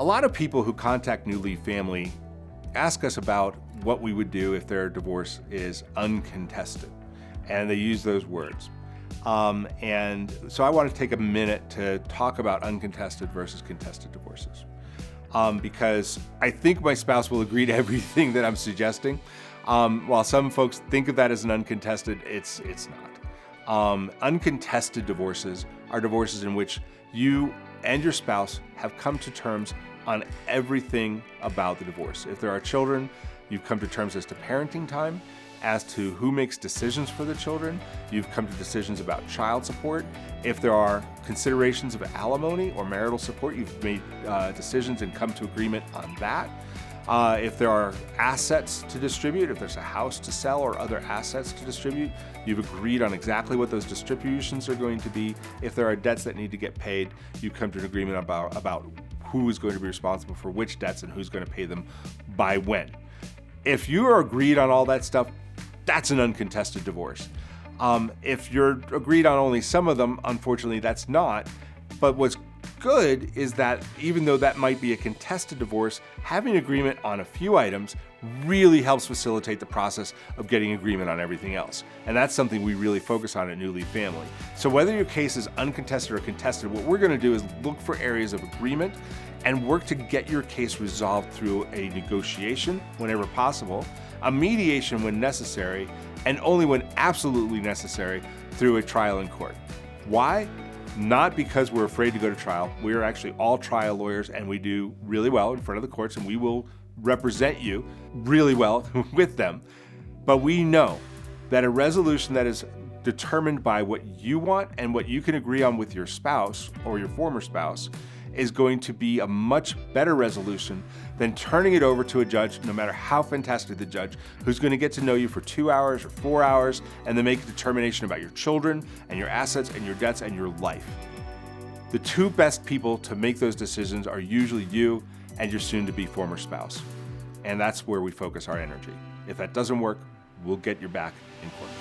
A lot of people who contact New Leaf Family ask us about what we would do if their divorce is uncontested, and they use those words. And so I want to take a minute to talk about uncontested versus contested divorces, because I think my spouse will agree to everything that I'm suggesting. While some folks think of that as an uncontested, it's not. Uncontested divorces are divorces in which you and your spouse have come to terms on everything about the divorce. If there are children, you've come to terms as to parenting time, as to who makes decisions for the children. You've come to decisions about child support. If there are considerations of alimony or marital support, you've made decisions and come to agreement on that. If there are assets to distribute, if there's a house to sell or other assets to distribute, you've agreed on exactly what those distributions are going to be. If there are debts that need to get paid, you come to an agreement about who is going to be responsible for which debts and who's going to pay them by when. If you are agreed on all that stuff, that's an uncontested divorce. If you're agreed on only some of them, unfortunately, that's not. But what's good is that even though that might be a contested divorce, having agreement on a few items really helps facilitate the process of getting agreement on everything else. And that's something we really focus on at New Leaf Family. So whether your case is uncontested or contested, what we're going to do is look for areas of agreement and work to get your case resolved through a negotiation whenever possible, a mediation when necessary, and only when absolutely necessary through a trial in court. Why? Not because we're afraid to go to trial. We are actually all trial lawyers, and we do really well in front of the courts, and we will represent you really well with them. But we know that a resolution that is determined by what you want and what you can agree on with your spouse or your former spouse is going to be a much better resolution than turning it over to a judge, no matter how fantastic the judge, who's going to get to know you for 2 hours or 4 hours and then make a determination about your children and your assets and your debts and your life. The two best people to make those decisions are usually you and your soon-to-be former spouse. And that's where we focus our energy. If that doesn't work, we'll get your back in court.